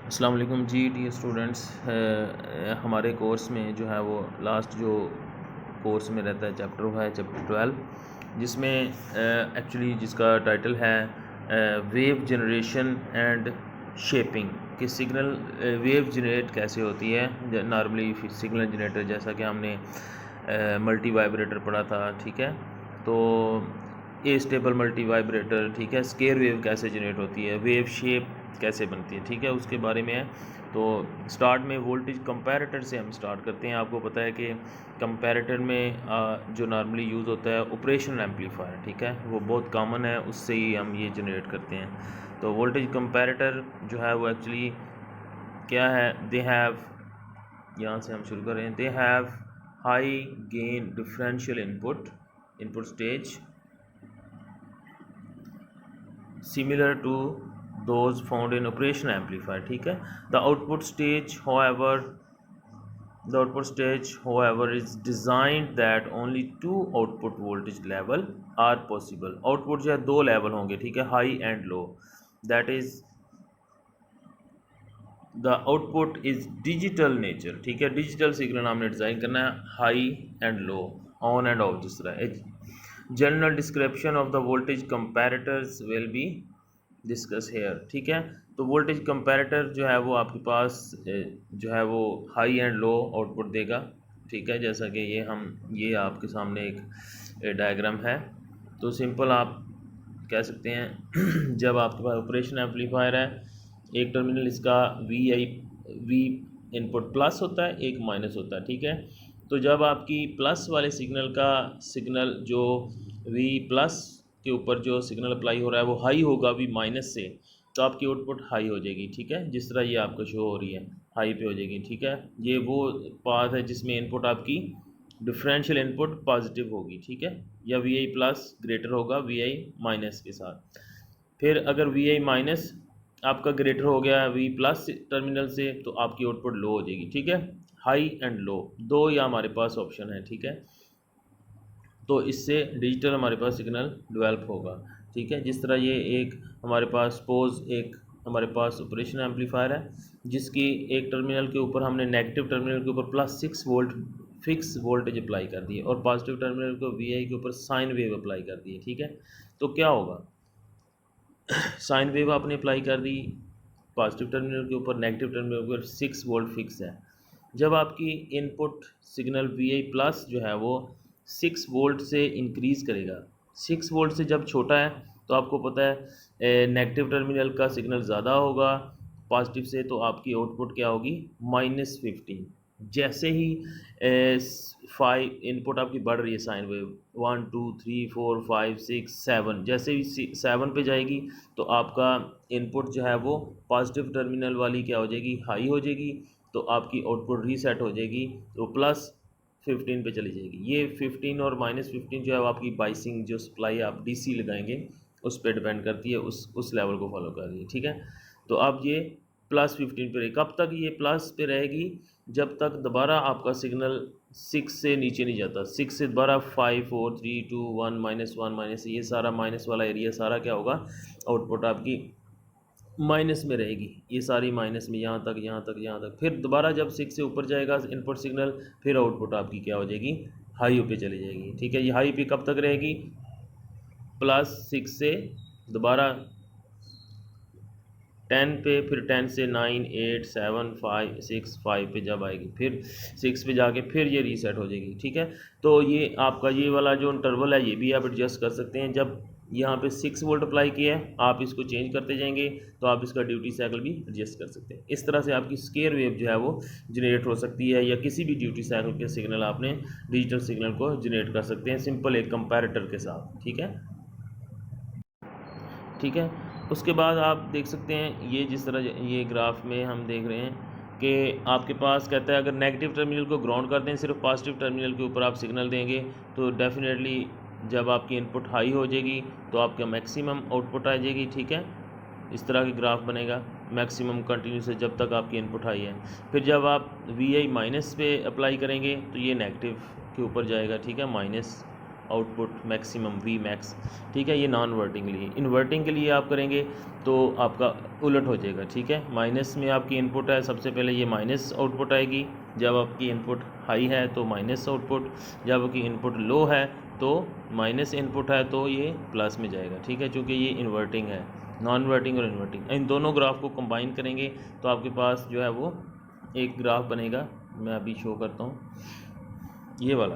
अस्सलाम वालेकुम जी dear students. हमारे कोर्स में जो है वो लास्ट जो कोर्स में रहता है चैप्टर वो है चैप्टर 12, जिसमें एक्चुअली जिसका टाइटल है वेव जनरेशन एंड शेपिंग कि सिग्नल वेव जनरेट कैसे होती है। नॉर्मली सिग्नल जनरेटर जैसा कि हमने मल्टी वाइब्रेटर पढ़ा था, ठीक है। तो ए स्टेबल मल्टी वाइब्रेटर, ठीक है। स्केयर वेव कैसे जनरेट होती है, वेव शेप कैसे बनती है, ठीक है, उसके बारे में है। तो स्टार्ट में वोल्टेज कंपैरेटर से हम स्टार्ट करते हैं। आपको पता है कि कंपैरेटर में जो नॉर्मली यूज़ होता है ऑपरेशनल एम्पलीफायर, ठीक है, वो बहुत कॉमन है, उससे ही हम ये जनरेट करते हैं। तो वोल्टेज कंपैरेटर जो है वो एक्चुअली क्या है, दे हैव, यहाँ से हम शुरू करें, they have high gain differential input stage similar to those found in operational amplifier, ठीक है। the output stage however is designed that only two output voltage level are possible। output जो है दो लेवल होंगे, ठीक है, high and low. that is the output is digital nature, ठीक है। डिजिटल सिग्नल हमने डिज़ाइन करना है, high and low, on end of, जिस तरह। General description of the voltage comparators will be discuss hair, ठीक है। तो वोल्टेज कंपैरेटर जो है वो आपके पास जो है वो हाई एंड लो आउटपुट देगा, ठीक है। जैसा कि ये आपके सामने एक डायग्राम है। तो सिंपल आप कह सकते हैं जब आपके पास ऑपरेशन एम्पलीफायर है, एक टर्मिनल इसका वी इनपुट प्लस होता है, एक माइनस होता है, ठीक है। तो जब आपकी प्लस वाले सिग्नल जो वी प्लस के ऊपर जो सिग्नल अप्लाई हो रहा है वो हाई होगा वी माइनस से, तो आपकी आउटपुट हाई हो जाएगी, ठीक है। जिस तरह ये आपको शो हो रही है हाई पे हो जाएगी, ठीक है। ये वो पाथ है जिसमें इनपुट आपकी डिफरेंशियल इनपुट पॉजिटिव होगी, ठीक है, या वी आई प्लस ग्रेटर होगा वी आई माइनस के साथ। फिर अगर वी आई माइनस आपका ग्रेटर हो गया वी प्लस टर्मिनल से, तो आपकी आउटपुट लो हो जाएगी, ठीक है। हाई एंड लो दो या हमारे पास ऑप्शन है, ठीक है। तो इससे डिजिटल हमारे पास सिग्नल डेवलप होगा, ठीक है। जिस तरह ये एक हमारे पास सपोज एक हमारे पास ऑपरेशन एम्पलीफायर है, जिसकी एक टर्मिनल के ऊपर हमने नेगेटिव टर्मिनल के ऊपर +6 वोल्ट फिक्स वोल्टेज अप्लाई कर दी है और पॉजिटिव टर्मिनल को वी आई के ऊपर साइन वेव अप्लाई कर दी है, ठीक है। तो क्या होगा, साइन वेव आपने अप्लाई कर दी पॉजिटिव टर्मिनल के ऊपर, नेगेटिव टर्मिनल के ऊपर 6 वोल्ट फिक्स है। जब आपकी input signal V I plus जो है वो 6 वोल्ट से इंक्रीज़ करेगा, 6 वोल्ट से जब छोटा है तो आपको पता है नेगेटिव टर्मिनल का सिग्नल ज़्यादा होगा पॉजिटिव से, तो आपकी आउटपुट क्या होगी -15। जैसे ही 5 इनपुट आपकी बढ़ रही है साइन वेव 1 2 3 4 5 6 7, जैसे ही 7 पे जाएगी तो आपका इनपुट जो है वो पॉजिटिव टर्मिनल वाली क्या हो जाएगी, हाई हो जाएगी। तो आपकी आउटपुट रीसेट हो जाएगी, तो +15 पे चली जाएगी। ये 15 और -15 जो है वो आपकी बाइसिंग जो सप्लाई आप डीसी लगाएंगे उस पर डिपेंड करती है, उस लेवल को फॉलो कर रही है, ठीक है। तो अब ये +15 पे रहेगी। कब तक ये प्लस पे रहेगी, जब तक दोबारा आपका सिग्नल 6 से नीचे नहीं जाता। 6 से दोबारा 5 4 3 2 1 -1 माइनस, ये सारा माइनस वाला एरिया सारा क्या होगा, आउटपुट आपकी माइनस में रहेगी, ये सारी माइनस में, यहाँ तक यहाँ तक यहाँ तक। फिर दोबारा जब 6 से ऊपर जाएगा इनपुट सिग्नल, फिर आउटपुट आपकी क्या हो जाएगी, हाई पे चली जाएगी, ठीक है। ये हाई पे कब तक रहेगी, +6 से दोबारा 10 पे, फिर 10 से 9 8 7 5 6 5 पे जब आएगी, फिर 6 पे जाके फिर ये रीसेट हो जाएगी, ठीक है। तो ये आपका ये वाला जो इंटरवल है ये भी आप एडजस्ट कर सकते हैं। जब यहाँ पे 6 वोल्ट अप्लाई किया है, आप इसको चेंज करते जाएंगे तो आप इसका ड्यूटी साइकिल भी एडजस्ट कर सकते हैं। इस तरह से आपकी स्केयर वेव जो है वो जनरेट हो सकती है, या किसी भी ड्यूटी साइकिल के सिग्नल आपने डिजिटल सिग्नल को जनरेट कर सकते हैं सिंपल एक कंपैरेटर के साथ, ठीक है, ठीक है। उसके बाद आप देख सकते हैं ये जिस तरह ये ग्राफ में हम देख रहे हैं कि आपके पास कहता है अगर नेगेटिव टर्मिनल को ग्राउंड कर दें, सिर्फ पॉजिटिव टर्मिनल के ऊपर आप सिग्नल देंगे, तो डेफिनेटली जब आपकी इनपुट हाई हो जाएगी तो आपका मैक्सिमम आउटपुट आ जाएगी, ठीक है। इस तरह की ग्राफ बनेगा मैक्सिमम कंटिन्यूस है जब तक आपकी इनपुट हाई है। फिर जब आप वी आई माइनस पे अप्लाई करेंगे तो ये नेगेटिव के ऊपर जाएगा, ठीक है, minus output maximum V max, ठीक है। ये नॉन इन्वर्टिंग के लिए। इन्वर्टिंग के लिए आप करेंगे तो आपका उलट हो जाएगा, ठीक है। माइनस में आपकी इनपुट है, सबसे पहले ये माइनस आउटपुट आएगी। जब आपकी इनपुट हाई है तो माइनस आउटपुट, जब आपकी इनपुट लो है तो माइनस इनपुट है तो ये प्लस में जाएगा, ठीक है, क्योंकि ये इन्वर्टिंग है। नॉन इन्वर्टिंग और इन्वर्टिंग, इन दोनों ग्राफ को कंबाइन करेंगे तो आपके पास जो है वो एक ग्राफ बनेगा। मैं अभी शो करता हूँ, ये वाला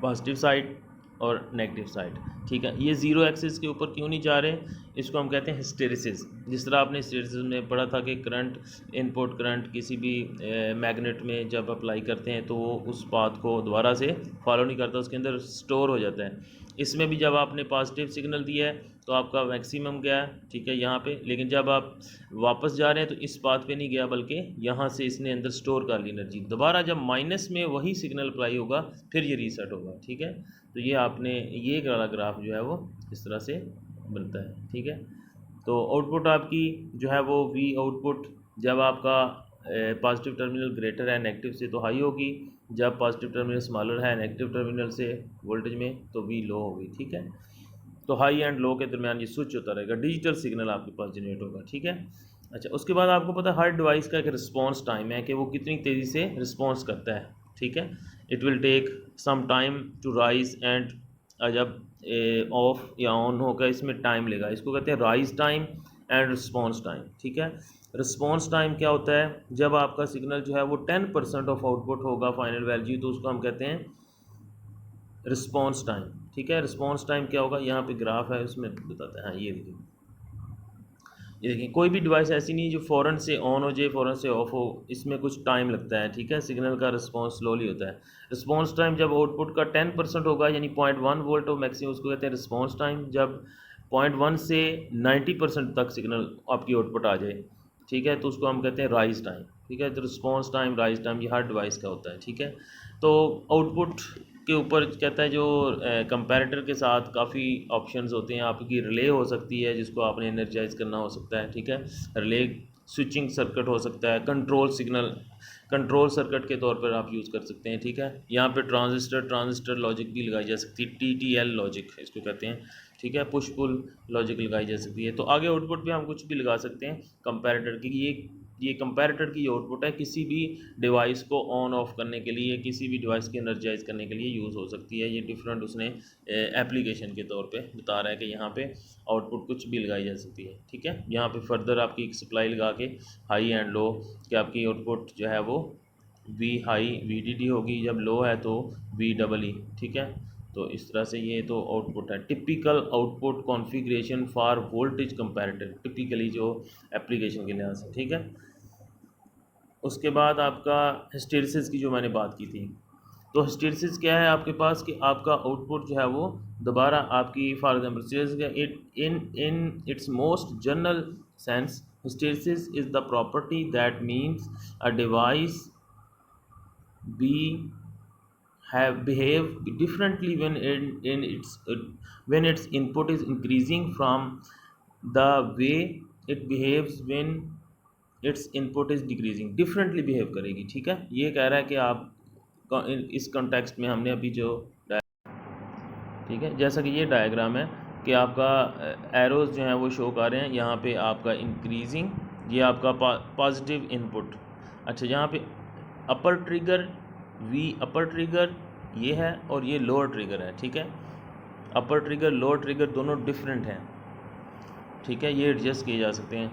पॉजिटिव साइड और नेगेटिव साइड, ठीक है। ये जीरो एक्सिस के ऊपर क्यों नहीं जा रहे, इसको हम कहते हैं हिस्टेरिसिस। जिस तरह आपने हिस्टेरिसिस में पढ़ा था कि करंट, इनपुट करंट किसी भी मैग्नेट में जब अप्लाई करते हैं तो वो उस पाथ को दोबारा से फॉलो नहीं करता, उसके अंदर स्टोर हो जाता है। इसमें भी जब आपने पॉजिटिव सिग्नल दिया है तो आपका मैक्सिमम गया है, ठीक है, यहाँ पे, लेकिन जब आप वापस जा रहे हैं तो इस पाथ पे नहीं गया, बल्कि यहाँ से इसने अंदर स्टोर कर ली एनर्जी। दोबारा जब माइनस में वही सिग्नल अप्लाई होगा फिर ये रीसेट होगा, ठीक है। तो ये आपने ये वाला ग्राफ जो है वो इस तरह से बनता है, ठीक है। तो आउटपुट आपकी जो है वो वी आउटपुट जब आपका पॉजिटिव टर्मिनल ग्रेटर है नेगेटिव से तो हाई होगी, जब पॉजिटिव टर्मिनल स्मॉलर है नेगेटिव टर्मिनल से वोल्टेज में तो वी लो होगी, ठीक है। तो हाई एंड लो के दरमियान ये स्विच होता रहेगा, डिजिटल सिग्नल आपके पास जनरेट होगा, ठीक है। अच्छा, उसके बाद आपको पता है हर डिवाइस का एक रिस्पॉन्स टाइम है कि वो कितनी तेज़ी से रिस्पॉन्स करता है, ठीक है। It will take some time to rise and जब ऑफ या ऑन होगा इसमें टाइम लेगा, इसको कहते हैं rise time and response time, ठीक है। रिस्पॉन्स टाइम क्या होता है, जब आपका सिग्नल जो है वो 10% ऑफ आउटपुट होगा फाइनल वैल्यू तो उसको हम कहते हैं रिस्पॉन्स टाइम, ठीक है। रिस्पॉन्स टाइम क्या होगा, यहाँ पे ग्राफ है उसमें बताते हैं। हाँ, ये देखिए, ये देखिए, कोई भी डिवाइस ऐसी नहीं जो फ़ौरन से ऑन हो जाए फ़ौरन से ऑफ हो, इसमें कुछ टाइम लगता है, ठीक है। सिग्नल का रिस्पॉन्स स्लोली होता है। रिस्पॉन्स टाइम जब आउटपुट का 10% होगा यानी 0.1 वोल्ट हो मैक्सिमम, उसको कहते हैं रिस्पॉन्स टाइम। जब 0.1 से 90% तक सिग्नल आपकी आउटपुट आ जाए, ठीक है, तो उसको हम कहते हैं राइज टाइम, ठीक है। तो रिस्पॉन्स टाइम, राइज टाइम, ये हर डिवाइस का होता है, ठीक है। तो आउटपुट के ऊपर कहता है जो कंपैरेटर के साथ काफ़ी ऑप्शंस होते हैं, आपकी रिले हो सकती है जिसको आपने एनर्जाइज करना हो सकता है, ठीक है। रिले स्विचिंग सर्किट हो सकता है, कंट्रोल सिग्नल, कंट्रोल सर्किट के तौर पर आप यूज़ कर सकते हैं, ठीक है। यहाँ पे ट्रांजिस्टर लॉजिक भी लगाई जा सकती है, TTL लॉजिक इसको कहते हैं, ठीक है। पुश पुल लॉजिक लगाई जा सकती है। तो आगे आउटपुट पे हम कुछ भी लगा सकते हैं कंपैरेटर की। ये कंपैरेटर की आउटपुट है, किसी भी डिवाइस को ऑन ऑफ करने के लिए, किसी भी डिवाइस की एनर्जाइज करने के लिए यूज़ हो सकती है। ये डिफरेंट उसने एप्लीकेशन के तौर पे बता रहा है कि यहाँ पे आउटपुट कुछ भी लगाई जा सकती है, ठीक है। यहाँ पे फर्दर आपकी एक सप्लाई लगा के हाई एंड लो कि आपकी आउटपुट जो है वो वी हाई VDD होगी, जब लो है तो VEE, ठीक है। तो इस तरह से ये तो आउटपुट है। Typical output configuration for voltage comparator, typically जो एप्लीकेशन के लिहाज से, ठीक है। उसके बाद आपका हिस्टेरिसिस की जो मैंने बात की थी, तो हिस्टेरिसिस क्या है आपके पास कि आपका आउटपुट जो है वो दोबारा आपकी for example it in its most general sense, hysteresis is the property that means a device be have behave differently when its input is increasing from the way it behaves when its input is decreasing, differently behave करेगी, ठीक है। ये कह रहा है कि आप इस कॉन्टेक्स्ट में हमने अभी जो, ठीक है, जैसा कि ये डायग्राम है कि आपका एरोज जो हैं वो शो कर रहे हैं, यहाँ पे आपका इंक्रीजिंग, ये आपका पॉजिटिव इनपुट। अच्छा, यहाँ पे अपर ट्रिगर वी अपर ट्रिगर ये है और ये लोअर ट्रिगर है, ठीक है। अपर ट्रिगर लोअर ट्रिगर दोनों डिफरेंट हैं, ठीक है, ये एडजस्ट किए जा सकते हैं।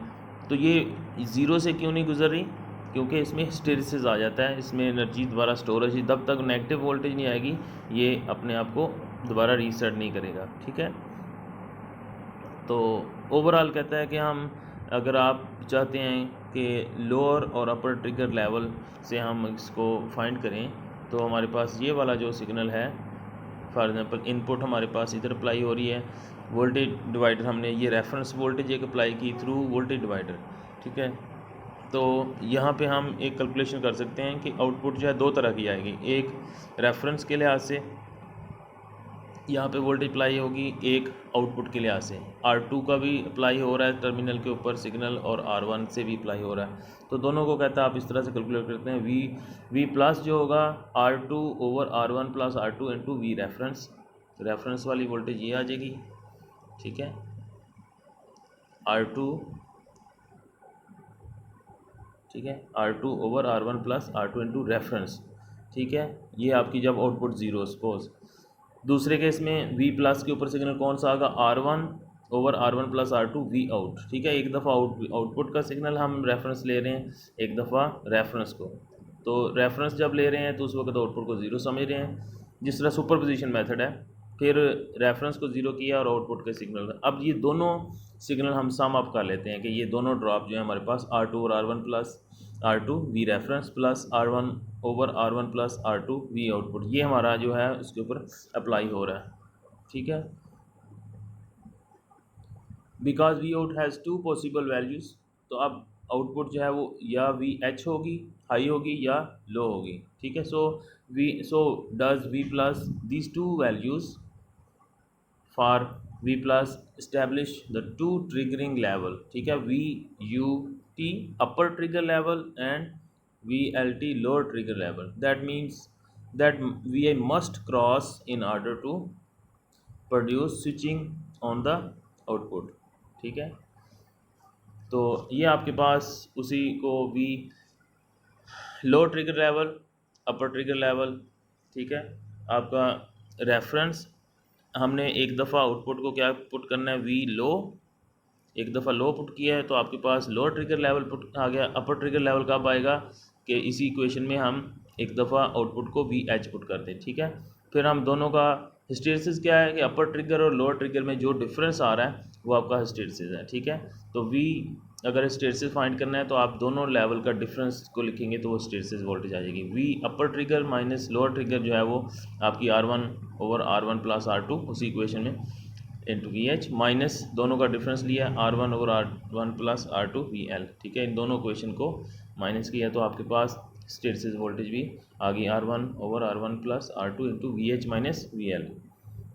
तो ये ज़ीरो से क्यों नहीं गुजर रही, क्योंकि इसमें हिस्टेरिसिस आ जाता है, इसमें एनर्जी दोबारा स्टोर होगी, जब तक नेगेटिव वोल्टेज नहीं आएगी ये अपने आप को दोबारा रीसेट नहीं करेगा, ठीक है। तो ओवरऑल कहता है कि हम अगर आप चाहते हैं कि लोअर और अपर ट्रिगर लेवल से हम इसको फाइंड करें तो हमारे पास ये वाला जो सिग्नल है, फॉर एग्जांपल इनपुट हमारे पास इधर अप्लाई हो रही है, वोल्टेज डिवाइडर हमने ये रेफरेंस वोल्टेज एक अप्लाई की थ्रू वोल्टेज डिवाइडर, ठीक है। तो यहाँ पे हम एक कैलकुलेशन कर सकते हैं कि आउटपुट जो है दो तरह की आएगी, एक रेफरेंस के लिहाज से, यहाँ पे वोल्टेज अप्लाई होगी एक आउटपुट के लिहाज से, R2 का भी अप्लाई हो रहा है टर्मिनल के ऊपर सिग्नल, और R1 से भी अप्लाई हो रहा है। तो दोनों को कहता है आप इस तरह से कैलकुलेट करते हैं, V प्लस जो होगा R2 over R1 plus R2 into V reference, reference वाली वोल्टेज ये आ जाएगी, ठीक है। R2, ठीक है, R2 over R1 plus R2 into reference, ठीक है। ये आपकी जब आउटपुट ज़ीरो, सपोज दूसरे केस में V प्लस के ऊपर सिग्नल कौन सा आएगा, R1 over R1 plus R2 V out, ठीक है। एक दफ़ा आउटपुट का सिग्नल हम रेफरेंस ले रहे हैं, एक दफ़ा रेफरेंस को। तो रेफरेंस जब ले रहे हैं तो उस वक्त आउटपुट को ज़ीरो समझ रहे हैं, जिस तरह सुपरपोजिशन मेथड है। फिर रेफरेंस को ज़ीरो किया और आउटपुट के सिग्नल, अब ये दोनों सिग्नल हम सम अप कर लेते हैं कि ये दोनों ड्रॉप जो है हमारे पास R2 और R1 plus R2 V reference plus R1 over R1 plus R2 V output, ये हमारा जो है उसके ऊपर अप्लाई हो रहा है, ठीक है। Because V out has two possible values, तो अब आउटपुट जो है वो या VH होगी, हाई होगी, या लो होगी, ठीक है। So does V plus these two values for V plus establish the two triggering level, ठीक है, VUT upper trigger level and VLT lower trigger level, that means that VI must cross in order to produce switching on the output, ठीक है। तो ये आपके पास उसी को V लो trigger level, अपर trigger level, ठीक है। आपका रेफरेंस हमने एक दफ़ा आउटपुट को क्या पुट करना है, वी लो, एक दफ़ा लो पुट किया है तो आपके पास लो ट्रिगर लेवल पुट आ गया। अपर ट्रिगर लेवल कब आएगा कि इसी इक्वेशन में हम एक दफ़ा आउटपुट को वी एच पुट करते हैं, ठीक है। फिर हम दोनों का हिस्टेरिसिस क्या है कि अपर ट्रिगर और लोअर ट्रिगर में जो डिफरेंस आ रहा है वो आपका हिस्टेरिसिस है, ठीक है। तो वी अगर हिस्टेरिसिस फाइंड करना है तो आप दोनों लेवल का डिफरेंस को लिखेंगे तो वो हिस्टेरिसिस वोल्टेज आ जाएगी। V upper trigger minus lower trigger जो है वो आपकी R1 over R1 plus R2 उसी इक्वेशन में इंटू VH माइनस दोनों का डिफरेंस लिया R1 over R1 plus R2 VL, ठीक है। इन दोनों इक्वेशन को माइनस किया तो आपके पास हिस्टेरिसिस वोल्टेज भी आ गई R1 over R1 plus R2 into VH minus VL,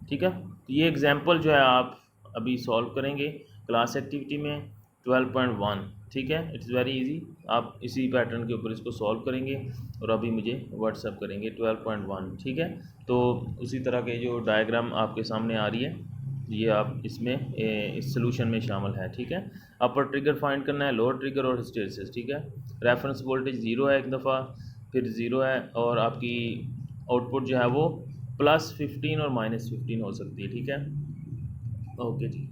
ठीक है। तो ये एग्जाम्पल जो है आप अभी सॉल्व करेंगे क्लास एक्टिविटी में 12.1, ठीक है। इट्स वेरी इजी, आप इसी पैटर्न के ऊपर इसको सॉल्व करेंगे और अभी मुझे व्हाट्सअप करेंगे 12.1, ठीक है। तो उसी तरह के जो डायग्राम आपके सामने आ रही है ये आप इसमें इस सोल्यूशन में शामिल है, ठीक है। अपर ट्रिगर फाइंड करना है, लोअर ट्रिगर और हिस्टेरिसिस, ठीक है। रेफरेंस वोल्टेज ज़ीरो है एक दफ़ा, फिर ज़ीरो है, और आपकी आउटपुट जो है वो +15 और -15 हो सकती है, ठीक है। ओके जी।